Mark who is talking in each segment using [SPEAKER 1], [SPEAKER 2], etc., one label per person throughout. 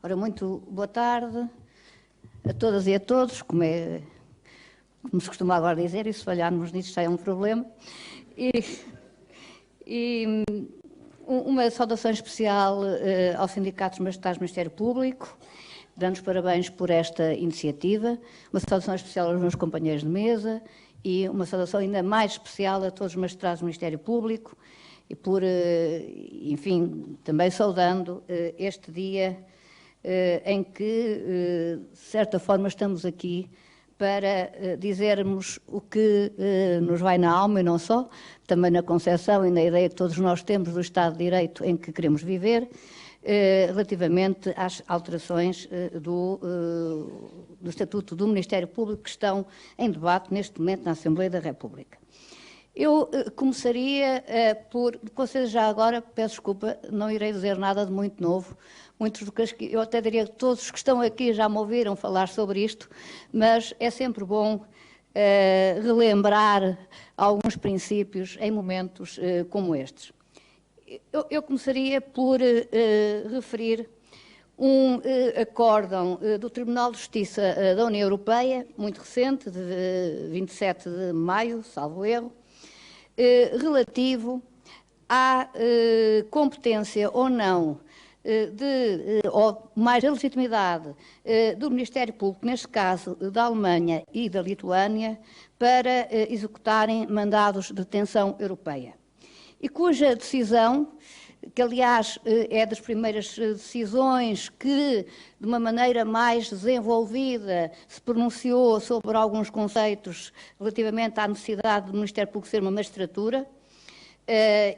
[SPEAKER 1] Ora, muito boa tarde a todas e a todos, como se costuma agora dizer, e se falharmos nisto já é um problema. Uma saudação especial aos sindicatos magistrados do Ministério Público, dando-os parabéns por esta iniciativa, uma saudação especial aos meus companheiros de mesa e uma saudação ainda mais especial a todos os magistrados do Ministério Público e por, enfim, também saudando este dia em que, de certa forma, estamos aqui para dizermos o que nos vai na alma e não só, também na concepção e na ideia que todos nós temos do Estado de Direito em que queremos viver, relativamente às alterações do Estatuto do Ministério Público que estão em debate neste momento na Assembleia da República. Eu começaria por, vocês já agora, peço desculpa, não irei dizer nada de muito novo, muitos do que eu até diria que todos que estão aqui já me ouviram falar sobre isto, mas é sempre bom relembrar alguns princípios em momentos como estes. Eu começaria por referir um acórdão do Tribunal de Justiça da União Europeia, muito recente, de 27 de maio, salvo erro, relativo à competência ou não ou mais a legitimidade do Ministério Público, neste caso da Alemanha e da Lituânia, para executarem mandados de detenção europeia. E cuja decisão, que aliás é das primeiras decisões que, de uma maneira mais desenvolvida, se pronunciou sobre alguns conceitos relativamente à necessidade do Ministério Público ser uma magistratura,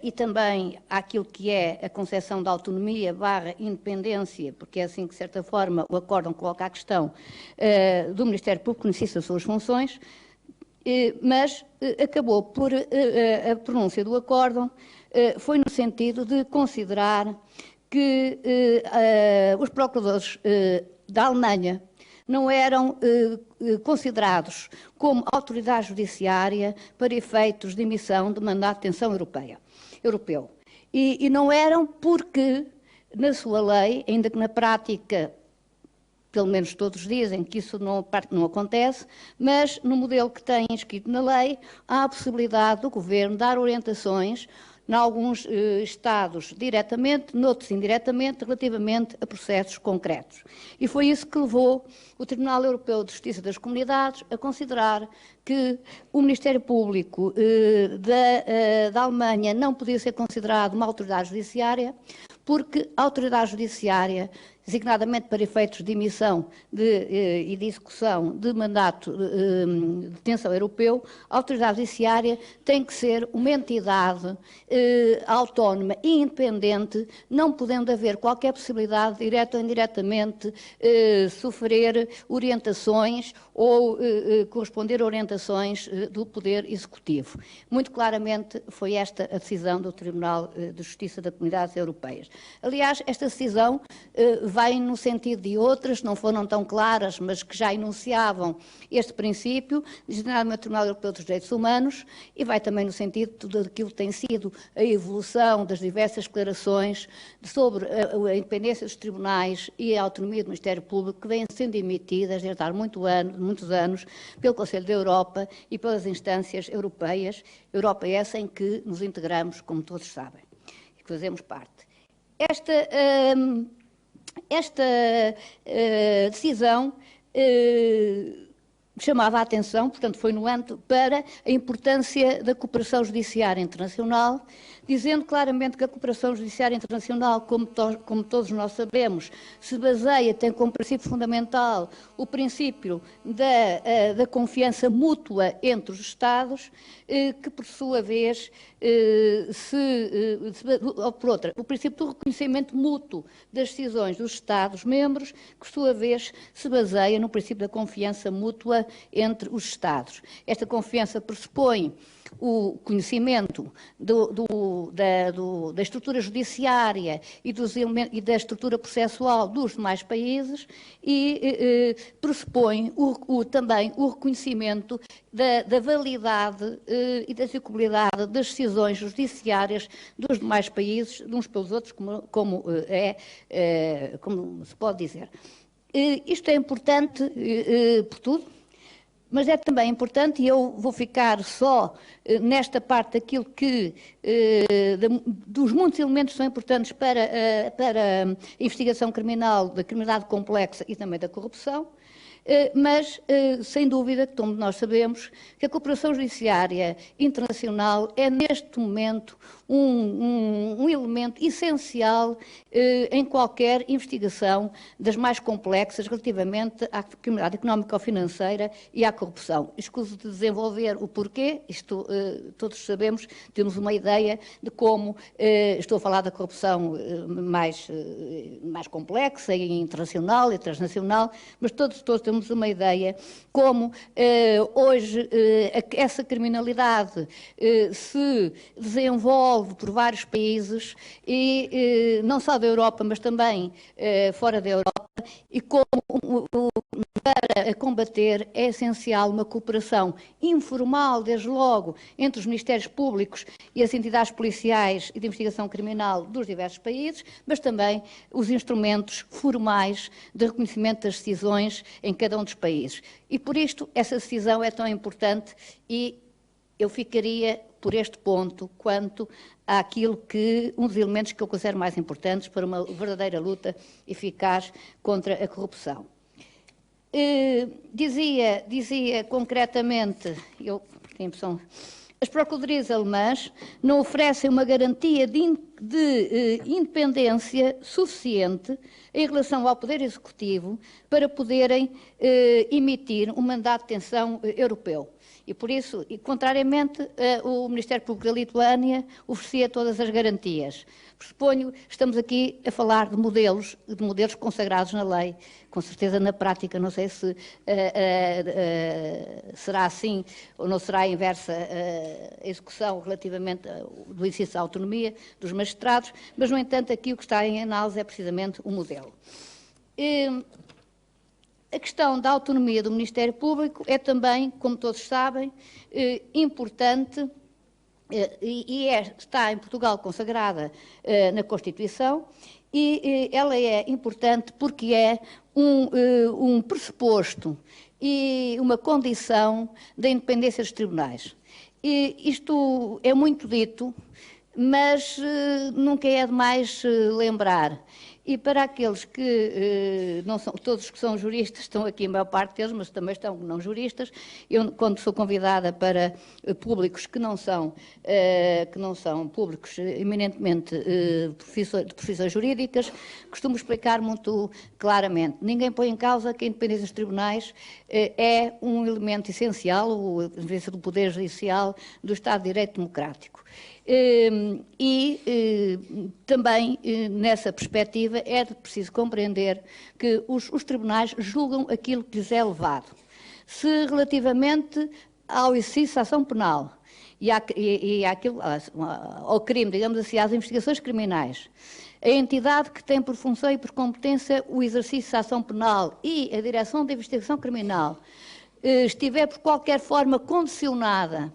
[SPEAKER 1] e também àquilo que é a concepção da autonomia / independência, porque é assim que, de certa forma, o acórdão coloca a questão do Ministério Público, necessita das suas funções, mas acabou por a pronúncia do acórdão foi no sentido de considerar que os procuradores da Alemanha não eram considerados como autoridade judiciária para efeitos de emissão de mandato de detenção europeu. E não eram porque, na sua lei, ainda que na prática, pelo menos todos dizem que isso não acontece, mas no modelo que tem inscrito na lei, há a possibilidade do Governo dar orientações em alguns Estados diretamente, noutros indiretamente, relativamente a processos concretos. E foi isso que levou o Tribunal Europeu de Justiça das Comunidades a considerar que o Ministério Público da Alemanha não podia ser considerado uma autoridade judiciária, porque a autoridade judiciária, designadamente para efeitos de emissão e de execução de mandato de detenção europeu, a autoridade judiciária tem que ser uma entidade autónoma e independente, não podendo haver qualquer possibilidade, direta ou indiretamente, sofrer orientações ou corresponder a orientações do Poder Executivo. Muito claramente foi esta a decisão do Tribunal de Justiça das Comunidades Europeias. Aliás, esta decisão vai no sentido de outras, não foram tão claras, mas que já enunciavam este princípio, designadamente o Tribunal Europeu dos Direitos Humanos, e vai também no sentido de tudo aquilo que tem sido a evolução das diversas declarações sobre a independência dos tribunais e a autonomia do Ministério Público, que vêm sendo emitidas desde há muitos anos pelo Conselho da Europa e pelas instâncias europeias, Europa essa em que nos integramos, como todos sabem, e que fazemos parte. Esta decisão chamava a atenção, portanto foi no âmbito, para a importância da cooperação judiciária internacional, dizendo claramente que a cooperação judiciária internacional, como todos nós sabemos, se baseia, tem como princípio fundamental o princípio da confiança mútua entre os Estados, que por sua vez, o princípio do reconhecimento mútuo das decisões dos Estados-membros, que por sua vez se baseia no princípio da confiança mútua mútua entre os Estados. Esta confiança pressupõe o conhecimento da estrutura judiciária e da estrutura processual dos demais países e pressupõe também o reconhecimento da validade e da execuibilidade das decisões judiciárias dos demais países, de uns pelos outros, como se pode dizer. Isto é importante por tudo, mas é também importante, e eu vou ficar só nesta parte daquilo dos muitos elementos que são importantes para a investigação criminal, da criminalidade complexa e também da corrupção, mas, sem dúvida, como nós sabemos, que a cooperação judiciária internacional é, neste momento, um elemento essencial em qualquer investigação das mais complexas relativamente à criminalidade económica ou financeira e à corrupção. Escuso de desenvolver o porquê, isto todos sabemos, temos uma ideia de como, estou a falar da corrupção mais complexa e internacional e transnacional, mas todos temos uma ideia como hoje essa criminalidade se desenvolve por vários países, e não só da Europa, mas também fora da Europa, e como para combater é essencial uma cooperação informal, desde logo, entre os ministérios públicos e as entidades policiais e de investigação criminal dos diversos países, mas também os instrumentos formais de reconhecimento das decisões em cada um dos países. E por isto essa decisão é tão importante, e eu ficaria por este ponto quanto àquilo um dos elementos que eu considero mais importantes para uma verdadeira luta eficaz contra a corrupção. Dizia concretamente, eu tenho a impressão, as procuradorias alemãs não oferecem uma garantia de independência suficiente em relação ao Poder Executivo para poderem emitir um mandato de detenção europeu. E por isso, contrariamente, o Ministério Público da Lituânia oferecia todas as garantias. Suponho, estamos aqui a falar de modelos consagrados na lei. Com certeza, na prática, não sei se será assim ou não será inversa a execução relativamente do exercício da autonomia dos magistrados, mas, no entanto, aqui o que está em análise é precisamente o modelo. A questão da autonomia do Ministério Público é também, como todos sabem, importante e está em Portugal consagrada na Constituição, e ela é importante porque é um pressuposto e uma condição da independência dos tribunais. E isto é muito dito, mas nunca é demais lembrar. E para aqueles que não são, todos que são juristas, estão aqui a maior parte deles, mas também estão não juristas, eu, quando sou convidada para públicos que não são públicos eminentemente de profissões jurídicas, costumo explicar muito claramente. Ninguém põe em causa que a independência dos tribunais é um elemento essencial, a independência do Poder Judicial do Estado de Direito Democrático. Também, nessa perspectiva, é preciso compreender que os tribunais julgam aquilo que lhes é levado. Se relativamente ao exercício da ação penal e ao crime, digamos assim, às investigações criminais, a entidade que tem por função e por competência o exercício da ação penal e a direção da investigação criminal estiver por qualquer forma condicionada,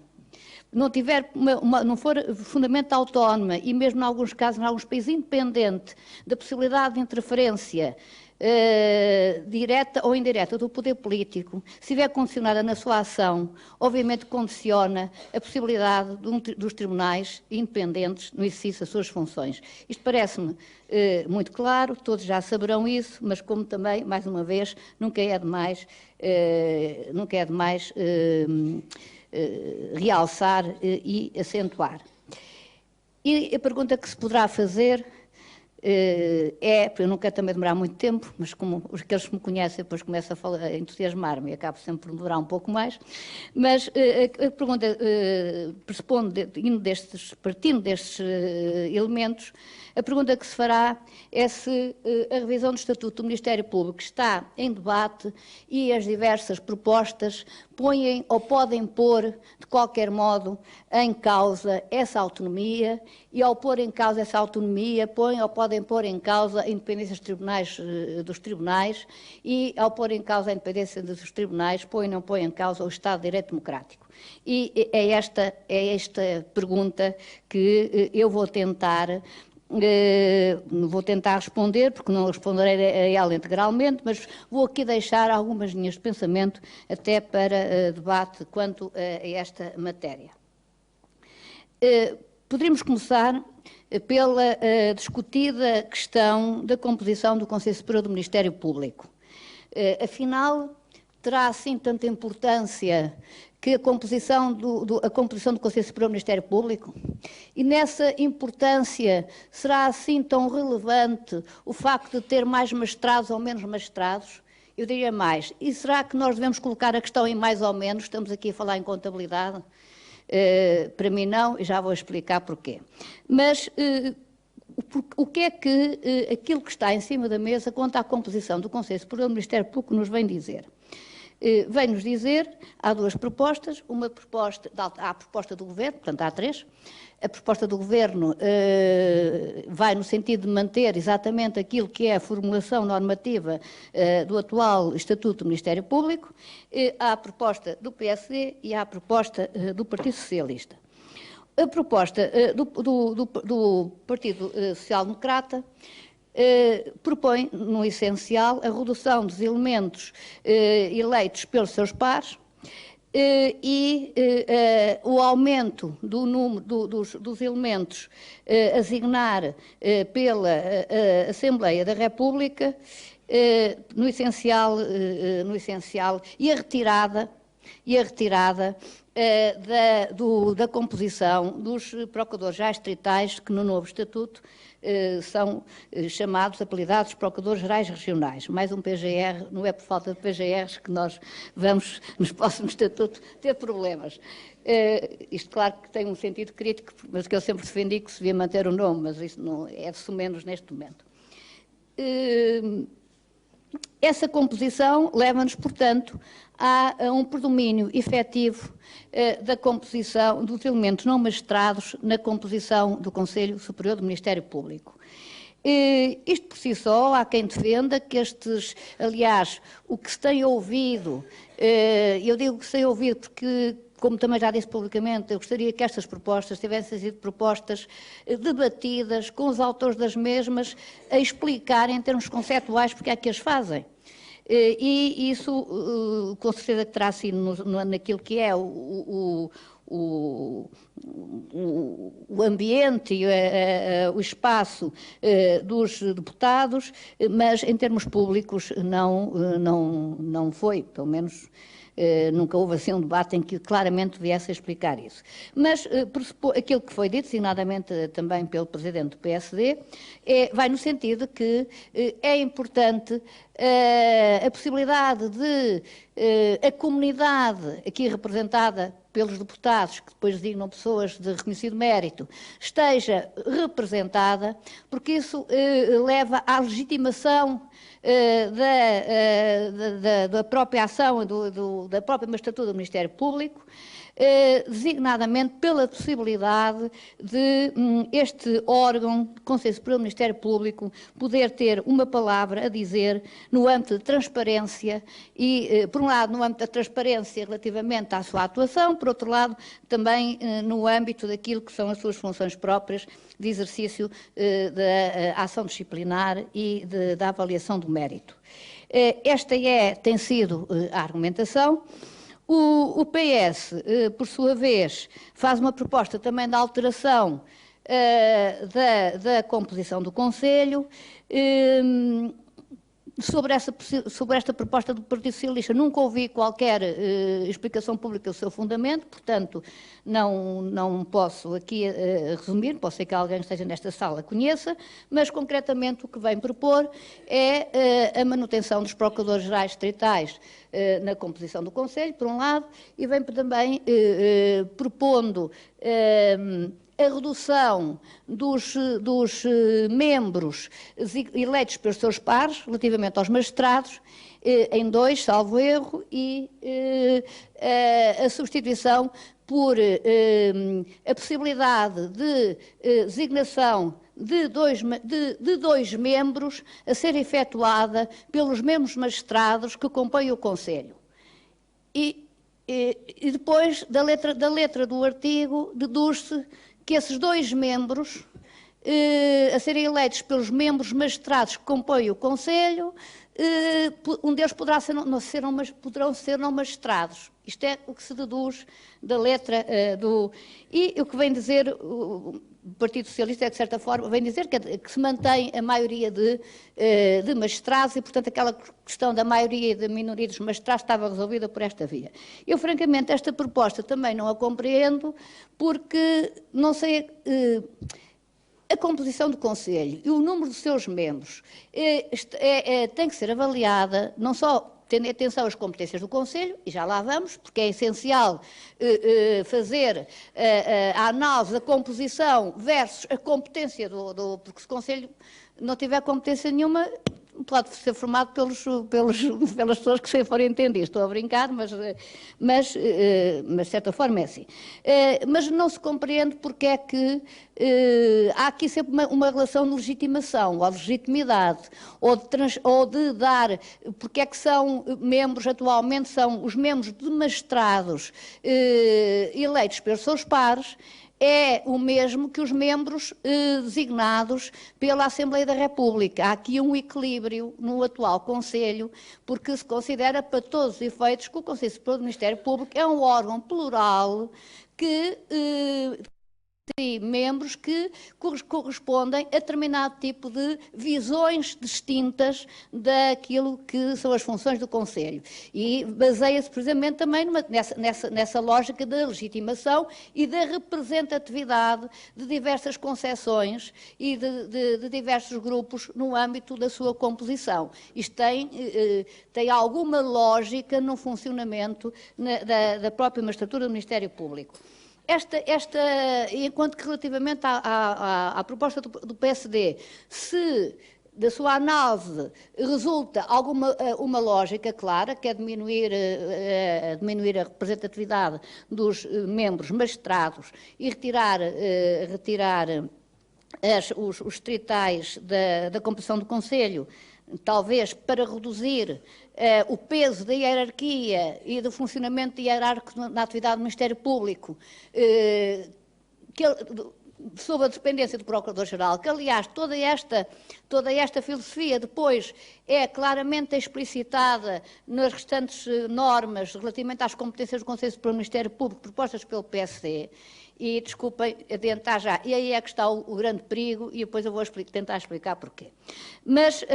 [SPEAKER 1] não for fundamentalmente autónoma e mesmo, em alguns casos, em alguns países, independente da possibilidade de interferência direta ou indireta do poder político, se estiver condicionada na sua ação, obviamente condiciona a possibilidade dos tribunais independentes no exercício das suas funções. Isto parece-me muito claro, todos já saberão isso, mas como também, mais uma vez, nunca é demais realçar e acentuar. E a pergunta que se poderá fazer eu não quero também demorar muito tempo, mas como aqueles que me conhecem depois começam a entusiasmar-me e acabo sempre por demorar um pouco mais, mas a pergunta partindo destes elementos, a pergunta que se fará é se a revisão do Estatuto do Ministério Público está em debate e as diversas propostas põem ou podem pôr, de qualquer modo, em causa essa autonomia e, ao pôr em causa essa autonomia, põem ou podem pôr em causa a independência dos tribunais e, ao pôr em causa a independência dos tribunais, põem ou não põem em causa o Estado de Direito Democrático. E é esta pergunta que eu vou tentar responder, porque não responderei a ela integralmente, mas vou aqui deixar algumas linhas de pensamento até para debate quanto a esta matéria. Poderíamos começar pela discutida questão da composição do Conselho Superior do Ministério Público. Afinal, terá assim tanta importância que a composição do Conselho Superior do Ministério Público? E nessa importância será assim tão relevante o facto de ter mais magistrados ou menos magistrados? Eu diria mais. E será que nós devemos colocar a questão em mais ou menos? Estamos aqui a falar em contabilidade? Para mim não, e já vou explicar porquê. Mas o que é que aquilo que está em cima da mesa quanto à composição do Conselho Superior do Ministério Público nos vem dizer? Vem-nos dizer, há duas propostas, há a proposta do Governo, portanto há três. A proposta do Governo vai no sentido de manter exatamente aquilo que é a formulação normativa do atual Estatuto do Ministério Público. Há a proposta do PSD e há a proposta do Partido Socialista. A proposta do Partido Social Democrata propõe, no essencial, a redução dos elementos eleitos pelos seus pares e o aumento do número dos elementos a designar pela Assembleia da República, no essencial, e a retirada da composição dos procuradores-gerais distritais que no novo Estatuto são chamados, apelidados procuradores-gerais regionais. Mais um PGR, não é por falta de PGRs que nós vamos, nos próximos estatutos, ter problemas. Isto, claro, que tem um sentido crítico, mas que eu sempre defendi que se devia manter o nome, mas isso não é de menos neste momento. Essa composição leva-nos, portanto, a um predomínio efetivo da composição dos elementos não magistrados na composição do Conselho Superior do Ministério Público. Isto por si só, há quem defenda que aliás, o que se tem ouvido, eu digo que se tem ouvido porque, como também já disse publicamente, eu gostaria que estas propostas tivessem sido propostas debatidas com os autores das mesmas, a explicar em termos conceptuais porque é que as fazem. E isso, com certeza, que terá sido naquilo que é o ambiente e o espaço dos deputados, mas em termos públicos não foi, pelo menos nunca houve assim um debate em que claramente viesse a explicar isso. Mas aquilo que foi dito, designadamente também pelo Presidente do PSD, vai no sentido de que é importante a possibilidade de a comunidade aqui representada pelos deputados, que depois designam pessoas de reconhecido mérito, esteja representada, porque isso leva à legitimação da própria ação, da própria magistratura do Ministério Público, designadamente pela possibilidade de este órgão, Conselho Superior do Ministério Público, poder ter uma palavra a dizer no âmbito de transparência e, por um lado, no âmbito da transparência relativamente à sua atuação, por outro lado, também no âmbito daquilo que são as suas funções próprias de exercício da ação disciplinar e da avaliação do mérito. Esta tem sido a argumentação. O PS, por sua vez, faz uma proposta também de alteração da composição do Conselho, sobre esta proposta do Partido Socialista. Nunca ouvi qualquer explicação pública do seu fundamento, portanto, não posso aqui resumir, pode ser que alguém que esteja nesta sala conheça, mas concretamente o que vem propor é a manutenção dos procuradores-gerais distritais na composição do Conselho, por um lado, e vem também propondo a redução dos membros eleitos pelos seus pares, relativamente aos magistrados, em 2, salvo erro, e a substituição por a possibilidade de designação de dois membros a ser efetuada pelos mesmos magistrados que compõem o Conselho. E depois, da letra do artigo, deduz-se que esses 2 membros, a serem eleitos pelos membros magistrados que compõem o Conselho, um deles poderão ser não magistrados. Isto é o que se deduz da letra do... E o que vem dizer o Partido Socialista é, de certa forma, vem dizer que se mantém a maioria de magistrados e, portanto, aquela questão da maioria e da minoria dos magistrados estava resolvida por esta via. Eu, francamente, esta proposta também não a compreendo, porque não sei... A composição do Conselho e o número dos seus membros tem que ser avaliada, não só tendo em atenção as competências do Conselho, e já lá vamos, porque é essencial fazer a análise da composição versus a competência porque se o Conselho não tiver competência nenhuma, pode ser formado pelas pessoas que se forem entender. Estou a brincar, mas de certa forma é assim. Mas não se compreende porque é que há aqui sempre uma relação de legitimação, ou de legitimidade, ou de dar, porque é que são membros, atualmente são os membros de magistrados eleitos pelos seus pares, é o mesmo que os membros designados pela Assembleia da República. Há aqui um equilíbrio no atual Conselho, porque se considera, para todos os efeitos, que o Conselho Superior do Ministério Público é um órgão plural que tem membros que correspondem a determinado tipo de visões distintas daquilo que são as funções do Conselho. E baseia-se precisamente também nessa lógica da legitimação e da representatividade de diversas concepções e de diversos grupos no âmbito da sua composição. Isto tem alguma lógica no funcionamento da própria magistratura do Ministério Público. Enquanto que relativamente à proposta do PSD, se da sua análise resulta uma lógica clara, que é diminuir a representatividade dos membros magistrados e retirar os distritais da composição do Conselho, talvez para reduzir o peso da hierarquia e do funcionamento hierárquico na atividade do Ministério Público, sob a dependência do Procurador-Geral, que, aliás, toda esta filosofia depois é claramente explicitada nas restantes normas relativamente às competências do Conselho Superior do Ministério Público propostas pelo PSD. E, desculpem, adiantar já, e aí é que está o grande perigo, e depois eu vou tentar explicar porquê. Mas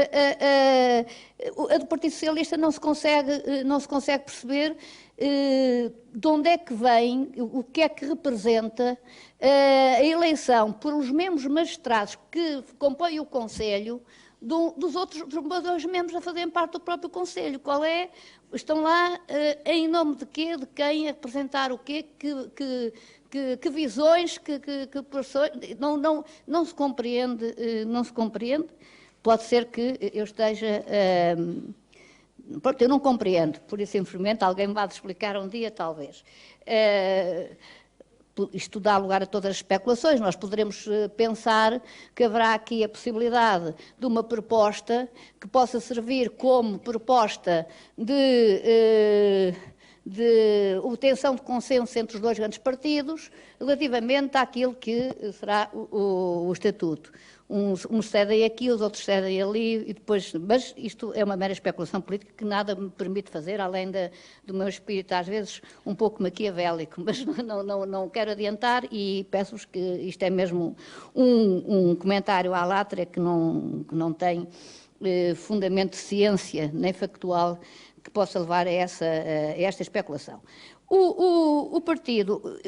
[SPEAKER 1] a do Partido Socialista não se consegue perceber de onde é que vem, o que é que representa a eleição por os membros magistrados que compõem o Conselho dos 2 membros a fazerem parte do próprio Conselho. Estão lá em nome de quê, de quem, a representar o quê, que visões, que não se compreende, Pode ser que eu esteja... Pronto, eu não compreendo, por isso, simplesmente, alguém me vai explicar um dia, talvez. Isto dá lugar a todas as especulações. Nós poderemos pensar que haverá aqui a possibilidade de uma proposta que possa servir como proposta de de obtenção de consenso entre os dois grandes partidos relativamente àquilo que será o Estatuto. Uns cedem aqui, os outros cedem ali, e depois, mas isto é uma mera especulação política que nada me permite fazer, além do meu espírito, às vezes, um pouco maquiavélico, mas não quero adiantar e peço-vos que isto é mesmo um comentário à latra que não tem fundamento de ciência nem factual que possa levar a esta especulação. O partido,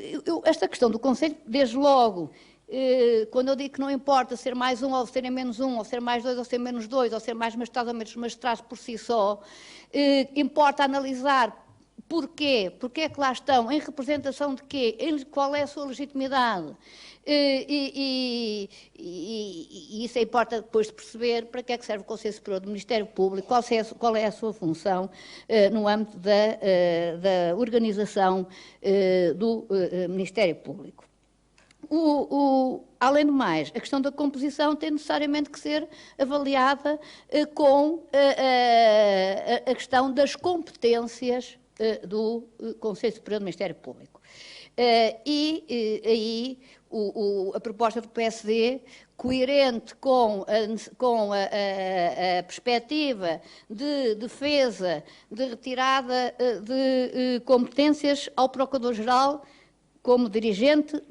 [SPEAKER 1] esta questão do Conselho, desde logo, quando eu digo que não importa ser mais um, ou ser menos um, ou ser mais dois, ou ser menos dois, ou ser mais magistrado ou menos magistrado por si só, importa analisar porquê, porque é que lá estão, em representação de quê, qual é a sua legitimidade, e isso importa depois de perceber para que é que serve o Conselho Superior do Ministério Público, qual é a sua função no âmbito da organização do Ministério Público. Além do mais, a questão da composição tem necessariamente que ser avaliada com a questão das competências do Conselho Superior do Ministério Público. Aí a proposta do PSD, coerente com a perspectiva de defesa, de retirada de competências ao Procurador-Geral como dirigente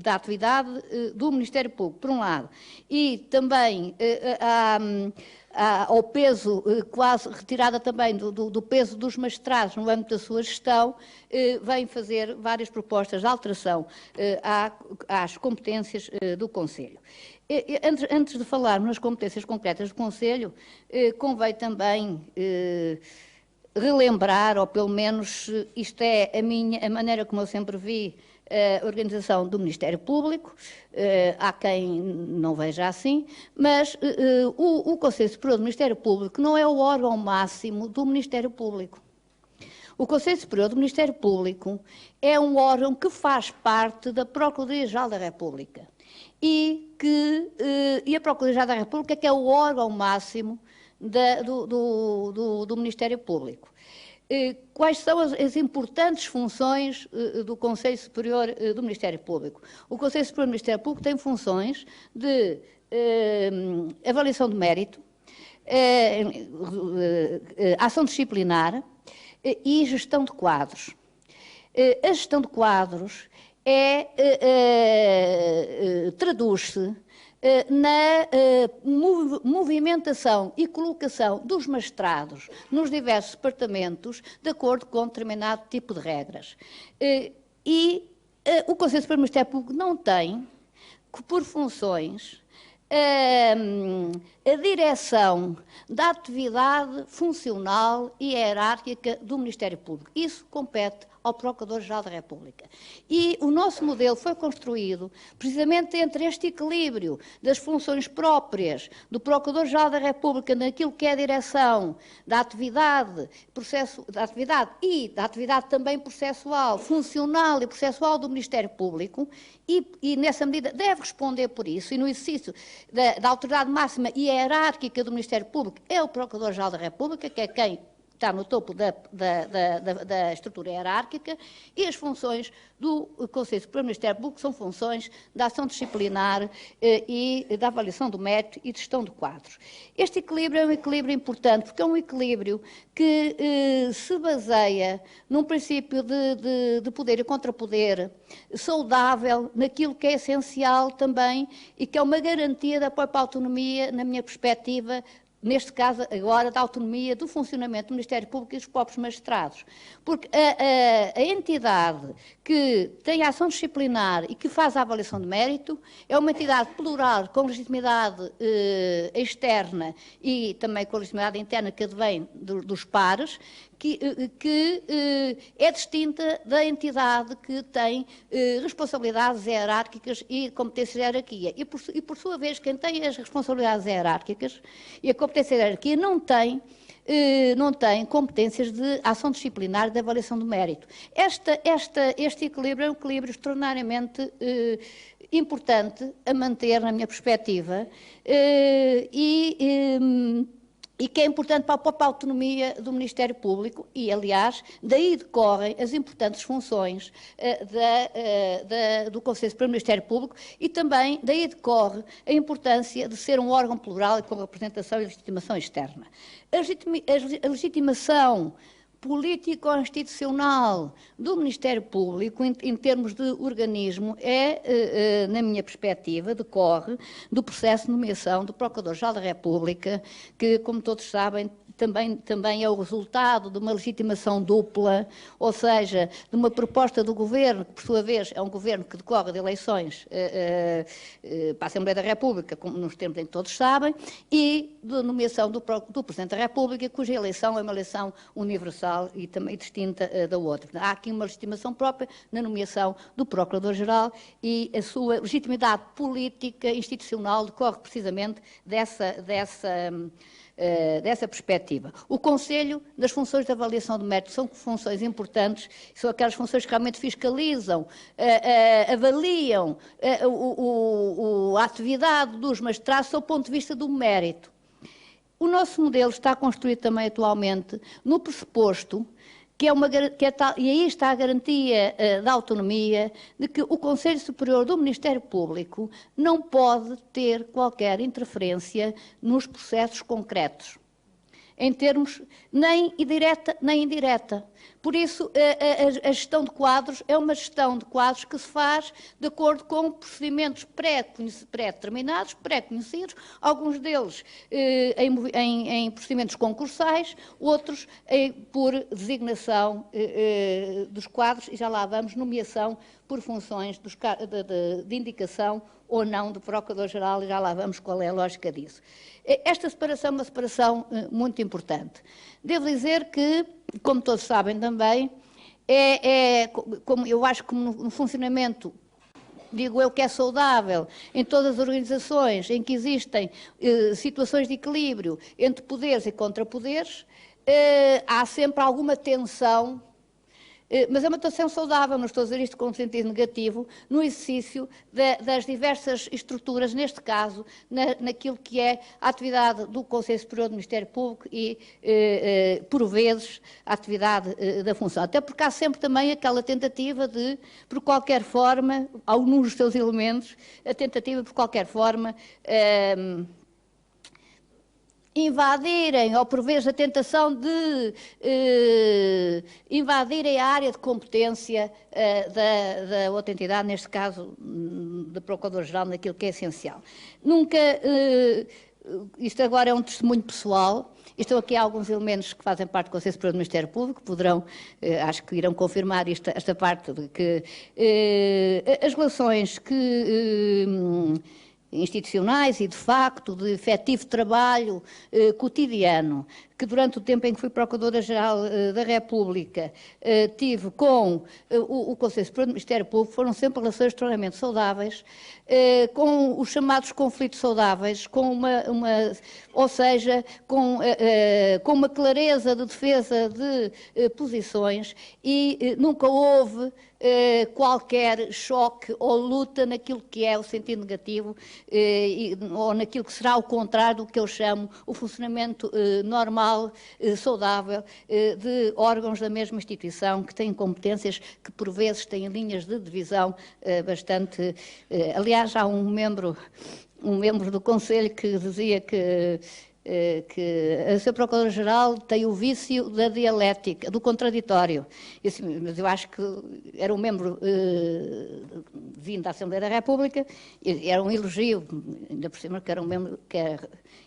[SPEAKER 1] da atividade do Ministério Público, por um lado, e também ao peso, quase retirada também do peso dos magistrados no âmbito da sua gestão, vem fazer várias propostas de alteração às competências do Conselho. Antes de falarmos nas competências concretas do Conselho, convém também relembrar, ou pelo menos isto é a maneira como eu sempre vi a organização do Ministério Público, há quem não veja assim, mas o Conselho Superior do Ministério Público não é o órgão máximo do Ministério Público. O Conselho Superior do Ministério Público é um órgão que faz parte da Procuradoria-Geral da República e a Procuradoria-Geral da República é que é o órgão máximo do Ministério Público. Quais são as importantes funções do Conselho Superior do Ministério Público? O Conselho Superior do Ministério Público tem funções de avaliação de mérito, ação disciplinar e gestão de quadros. A gestão de quadros traduz-se na movimentação e colocação dos magistrados nos diversos departamentos de acordo com determinado tipo de regras. O Conselho Superior do Ministério Público não tem, por funções, a direção da atividade funcional e hierárquica do Ministério Público. Isso compete ao Procurador-Geral da República. E o nosso modelo foi construído precisamente entre este equilíbrio das funções próprias do Procurador-Geral da República naquilo que é a direção da atividade, e da atividade também processual, funcional e processual do Ministério Público, e nessa medida deve responder por isso, e no exercício da autoridade máxima e hierárquica do Ministério Público é o Procurador-Geral da República, que é quem está no topo da estrutura hierárquica, e as funções do Conselho Superior do Ministério Público são funções da ação disciplinar e da avaliação do mérito e de gestão de quadros. Este equilíbrio é um equilíbrio importante, porque é um equilíbrio que se baseia num princípio de poder e contrapoder saudável, naquilo que é essencial também e que é uma garantia da própria autonomia, na minha perspectiva, neste caso agora da autonomia do funcionamento do Ministério Público e dos próprios magistrados. Porque a entidade que tem a ação disciplinar e que faz a avaliação de mérito é uma entidade plural, com legitimidade externa e também com legitimidade interna que advém dos pares, que é distinta da entidade que tem responsabilidades hierárquicas e competências de hierarquia. E, por sua vez, quem tem as responsabilidades hierárquicas e a competência de hierarquia não tem competências de ação disciplinar e de avaliação do mérito. Este equilíbrio é um equilíbrio extraordinariamente importante a manter, na minha perspectiva, e que é importante para a própria autonomia do Ministério Público e, aliás, daí decorrem as importantes funções do Conselho Superior do Ministério Público e também daí decorre a importância de ser um órgão plural e com representação e legitimação externa. A legitimação político-institucional do Ministério Público, em termos de organismo, na minha perspectiva, decorre do processo de nomeação do Procurador-Geral da República, que, como todos sabem, também é o resultado de uma legitimação dupla, ou seja, de uma proposta do Governo, que por sua vez é um Governo que decorre de eleições para a Assembleia da República, como nos termos em que todos sabem, e da nomeação do Presidente da República, cuja eleição é uma eleição universal e também distinta da outra. Há aqui uma legitimação própria na nomeação do Procurador-Geral e a sua legitimidade política institucional decorre precisamente dessa perspectiva. O Conselho, das funções de avaliação de mérito, são funções importantes, são aquelas funções que realmente fiscalizam, avaliam a atividade dos magistrados do ponto de vista do mérito. O nosso modelo está construído também atualmente no pressuposto e aí está a garantia da autonomia de que o Conselho Superior do Ministério Público não pode ter qualquer interferência nos processos concretos, em termos nem direta nem indireta. Por isso, a gestão de quadros é uma gestão de quadros que se faz de acordo com procedimentos pré-determinados, pré-conhecidos, alguns deles em procedimentos concursais, outros por designação dos quadros, e já lá vamos, nomeação por funções de indicação ou não do Procurador-Geral, e já lá vamos qual é a lógica disso. Esta separação é uma separação muito importante. Devo dizer que, como todos sabem também, como eu acho que no funcionamento, digo eu, que é saudável em todas as organizações em que existem situações de equilíbrio entre poderes e contrapoderes, há sempre alguma tensão, mas é uma tensão saudável, não estou a dizer isto com sentido negativo, no exercício das diversas estruturas, neste caso, naquilo que é a atividade do Conselho Superior do Ministério Público e, por vezes, a atividade da função. Até porque há sempre também aquela tentativa de, por qualquer forma, alguns dos seus elementos, a tentativa, por qualquer forma, invadirem, ou por vezes a tentação de invadirem a área de competência da outra entidade, neste caso da Procurador-Geral, naquilo que é essencial. Nunca, isto agora é um testemunho pessoal, estão aqui alguns elementos que fazem parte do Conselho Superior do Ministério Público, poderão, acho que irão confirmar esta parte de que as relações institucionais e, de facto, de efetivo trabalho cotidiano, que durante o tempo em que fui Procuradora-Geral da República tive com o Conselho Superior do Ministério Público, foram sempre relações extremamente saudáveis, com os chamados conflitos saudáveis, ou seja, com uma clareza de defesa de posições e nunca houve qualquer choque ou luta naquilo que é o sentido negativo ou naquilo que será o contrário do que eu chamo o funcionamento normal, saudável, de órgãos da mesma instituição que têm competências que por vezes têm linhas de divisão bastante... aliás, há um membro do Conselho que dizia que a Sra. Procuradora-Geral tem o vício da dialética, do contraditório. Mas eu acho que era um membro vindo da Assembleia da República, era um elogio, ainda por cima que era um membro que é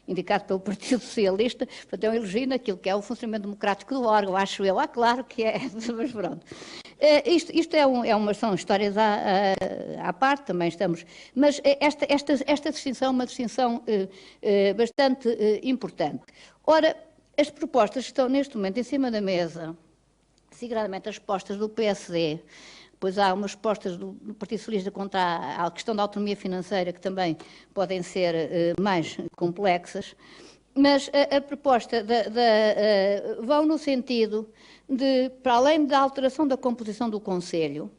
[SPEAKER 1] indicado pelo Partido Socialista, portanto é um elogio naquilo que é o funcionamento democrático do órgão, acho eu. Claro que é, mas pronto. Isto são histórias à parte, também estamos... Mas esta distinção é uma distinção bastante importante. Ora, as propostas que estão neste momento em cima da mesa, seguramente as propostas do PSD, depois há umas propostas do Partido Socialista contra a questão da autonomia financeira, que também podem ser mais complexas, mas a proposta vão no sentido de, para além da alteração da composição do Conselho,